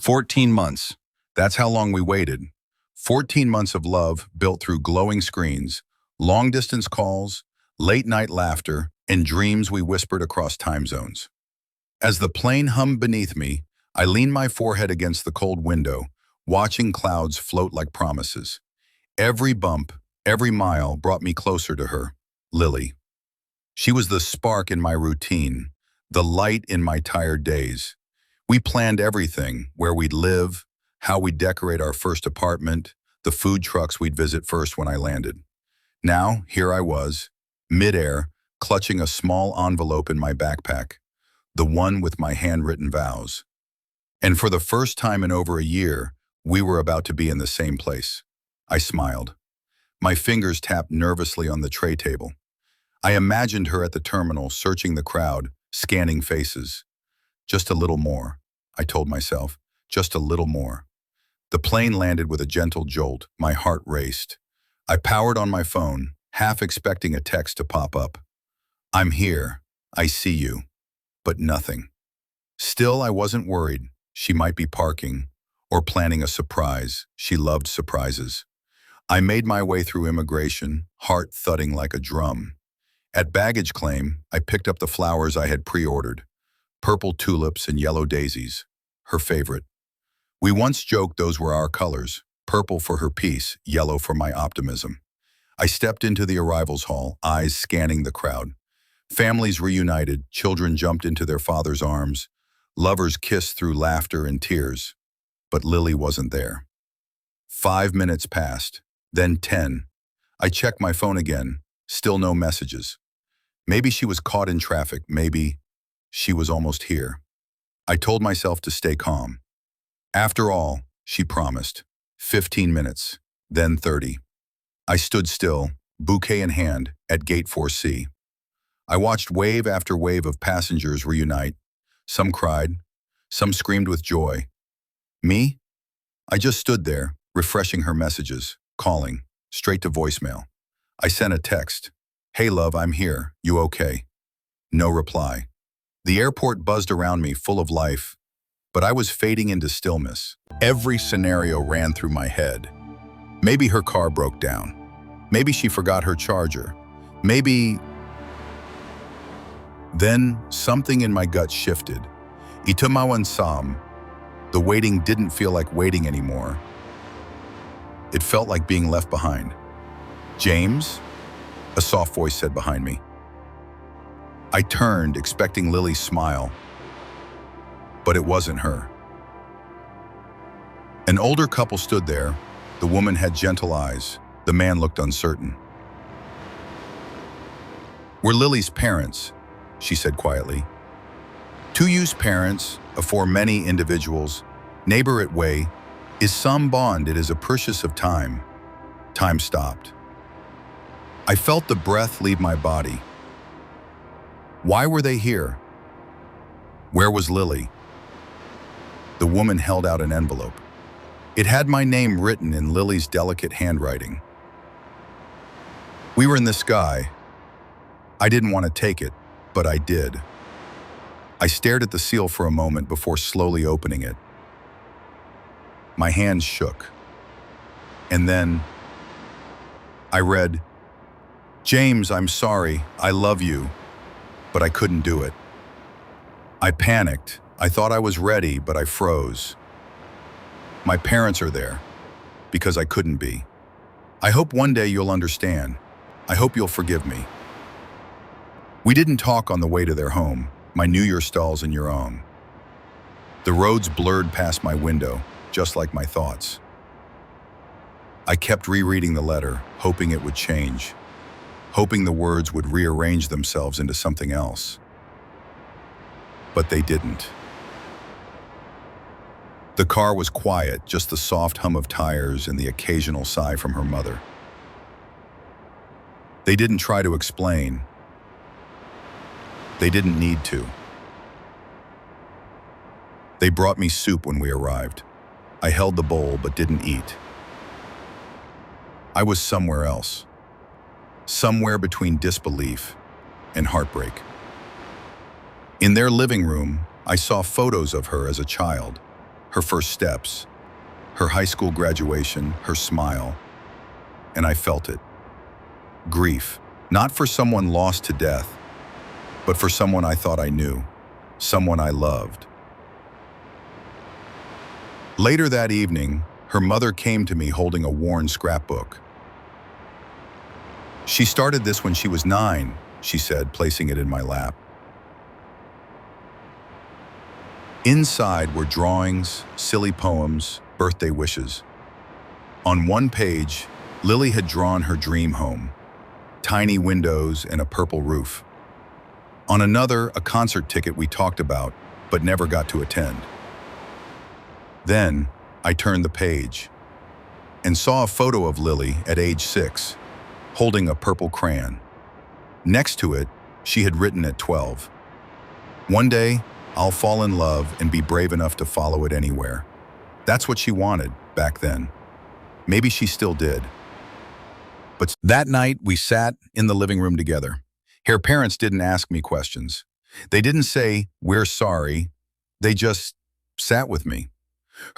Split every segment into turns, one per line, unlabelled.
14 months. That's how long we waited. 14 months of love built through glowing screens, long-distance calls, late-night laughter, and dreams we whispered across time zones. As the plane hummed beneath me, I leaned my forehead against the cold window, watching clouds float like promises. Every bump, every mile brought me closer to her, Lily. She was the spark in my routine, the light in my tired days. We planned everything, where we'd live, how we'd decorate our first apartment, the food trucks we'd visit first when I landed. Now, here I was, midair, clutching a small envelope in my backpack, the one with my handwritten vows. And for the first time in over a year, we were about to be in the same place. I smiled. My fingers tapped nervously on the tray table. I imagined her at the terminal, searching the crowd, scanning faces. Just a little more, I told myself, just a little more. The plane landed with a gentle jolt. My heart raced. I powered on my phone, half expecting a text to pop up. I'm here. I see you. But nothing. Still, I wasn't worried. She might be parking or planning a surprise. She loved surprises. I made my way through immigration, heart thudding like a drum. At baggage claim, I picked up the flowers I had pre-ordered, purple tulips and yellow daisies, her favorite. We once joked those were our colors, purple for her peace, yellow for my optimism. I stepped into the arrivals hall, eyes scanning the crowd. Families reunited, children jumped into their father's arms, lovers kissed through laughter and tears. But Lily wasn't there. 5 minutes passed, then 10. I checked my phone again, still no messages. Maybe she was caught in traffic, maybe she was almost here. I told myself to stay calm. After all, she promised, 15 minutes, then 30. I stood still, bouquet in hand, at gate 4C. I watched wave after wave of passengers reunite. Some cried, some screamed with joy. Me? I just stood there, refreshing her messages, calling, straight to voicemail. I sent a text. Hey love, I'm here. You okay? No reply. The airport buzzed around me, full of life, but I was fading into stillness. Every scenario ran through my head. Maybe her car broke down. Maybe she forgot her charger. Maybe... Then something in my gut shifted. Itumawan Sam. The waiting didn't feel like waiting anymore. It felt like being left behind. James? A soft voice said behind me. I turned, expecting Lily's smile, but it wasn't her. An older couple stood there. The woman had gentle eyes. The man looked uncertain. We're Lily's parents, she said quietly. To you's parents, for many individuals, neighbor at way, is some bond. It is a precious of time. Time stopped. I felt the breath leave my body. Why were they here? Where was Lily? The woman held out an envelope. It had my name written in Lily's delicate handwriting. We were in the sky. I didn't want to take it, but I did. I stared at the seal for a moment before slowly opening it. My hands shook. And then I read, James, I'm sorry, I love you, but I couldn't do it. I panicked. I thought I was ready, but I froze. My parents are there, because I couldn't be. I hope one day you'll understand. I hope you'll forgive me. We didn't talk on the way to their home. My New Year stalls in your own. The roads blurred past my window, just like my thoughts. I kept rereading the letter, hoping it would change, hoping the words would rearrange themselves into something else. But they didn't. The car was quiet, just the soft hum of tires and the occasional sigh from her mother. They didn't try to explain. They didn't need to. They brought me soup when we arrived. I held the bowl but didn't eat. I was somewhere else. Somewhere between disbelief and heartbreak. In their living room, I saw photos of her as a child. her first steps, her high school graduation, her smile, and I felt it. Grief, not for someone lost to death, but for someone I thought I knew, someone I loved. Later that evening, her mother came to me holding a worn scrapbook. "She started this when she was 9, she said, placing it in my lap. Inside were drawings, silly poems, birthday wishes. On one page, Lily had drawn her dream home, tiny windows and a purple roof. On another, a concert ticket we talked about, but never got to attend. Then, I turned the page and saw a photo of Lily at age 6, holding a purple crayon. Next to it, she had written at 12, "One day, I'll fall in love and be brave enough to follow it anywhere." That's what she wanted back then. Maybe she still did. But that night, we sat in the living room together. Her parents didn't ask me questions. They didn't say, "We're sorry." They just sat with me.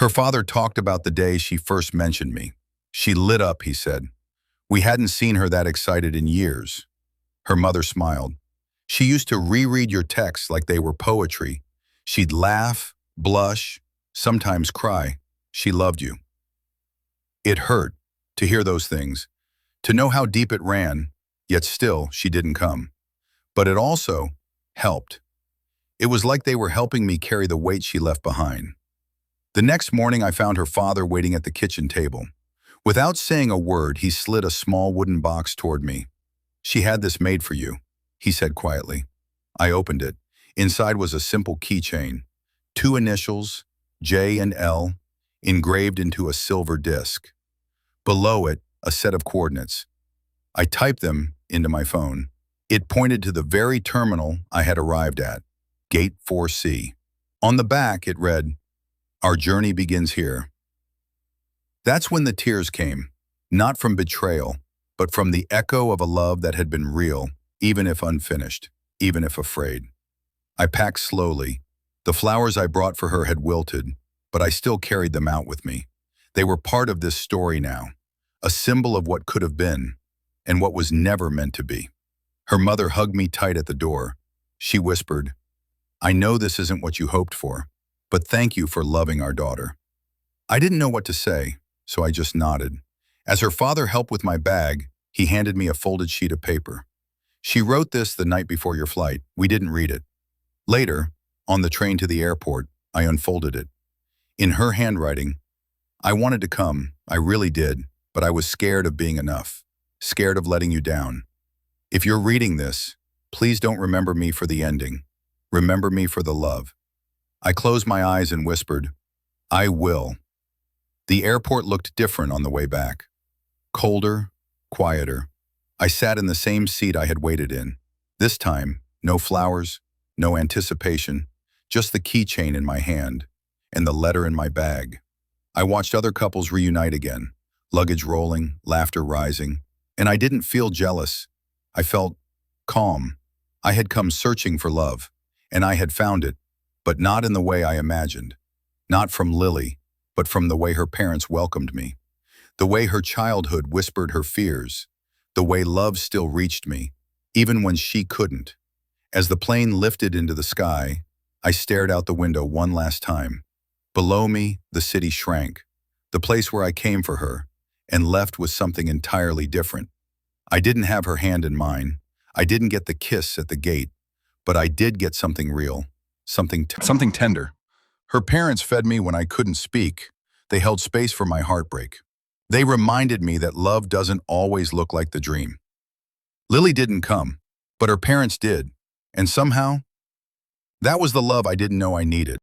Her father talked about the day she first mentioned me. She lit up, he said. We hadn't seen her that excited in years. Her mother smiled. She used to reread your texts like they were poetry. She'd laugh, blush, sometimes cry. She loved you. It hurt to hear those things, to know how deep it ran, yet still she didn't come. But it also helped. It was like they were helping me carry the weight she left behind. The next morning, I found her father waiting at the kitchen table. Without saying a word, he slid a small wooden box toward me. "She had this made for you," he said quietly. I opened it. Inside was a simple keychain, 2 initials, J and L, engraved into a silver disc. Below it, a set of coordinates. I typed them into my phone. It pointed to the very terminal I had arrived at, Gate 4C. On the back, it read, "Our journey begins here." That's when the tears came, not from betrayal, but from the echo of a love that had been real, even if unfinished, even if afraid. I packed slowly. The flowers I brought for her had wilted, but I still carried them out with me. They were part of this story now, a symbol of what could have been, and what was never meant to be. Her mother hugged me tight at the door. She whispered, "I know this isn't what you hoped for, but thank you for loving our daughter." I didn't know what to say, so I just nodded. As her father helped with my bag, he handed me a folded sheet of paper. "She wrote this the night before your flight. We didn't read it. Later, on the train to the airport, I unfolded it. In her handwriting, I wanted to come, I really did, but I was scared of being enough, scared of letting you down. If you're reading this, please don't remember me for the ending. Remember me for the love." I closed my eyes and whispered, "I will." The airport looked different on the way back. Colder, quieter. I sat in the same seat I had waited in. This time, no flowers, no anticipation, just the keychain in my hand and the letter in my bag. I watched other couples reunite again, luggage rolling, laughter rising, and I didn't feel jealous. I felt calm. I had come searching for love, and I had found it, but not in the way I imagined. Not from Lily, but from the way her parents welcomed me, the way her childhood whispered her fears, the way love still reached me, even when she couldn't. As the plane lifted into the sky, I stared out the window one last time. Below me, the city shrank, the place where I came for her, and left with something entirely different. I didn't have her hand in mine. I didn't get the kiss at the gate, but I did get something real, something tender. Her parents fed me when I couldn't speak. They held space for my heartbreak. They reminded me that love doesn't always look like the dream. Lily didn't come, but her parents did, and somehow, that was the love I didn't know I needed.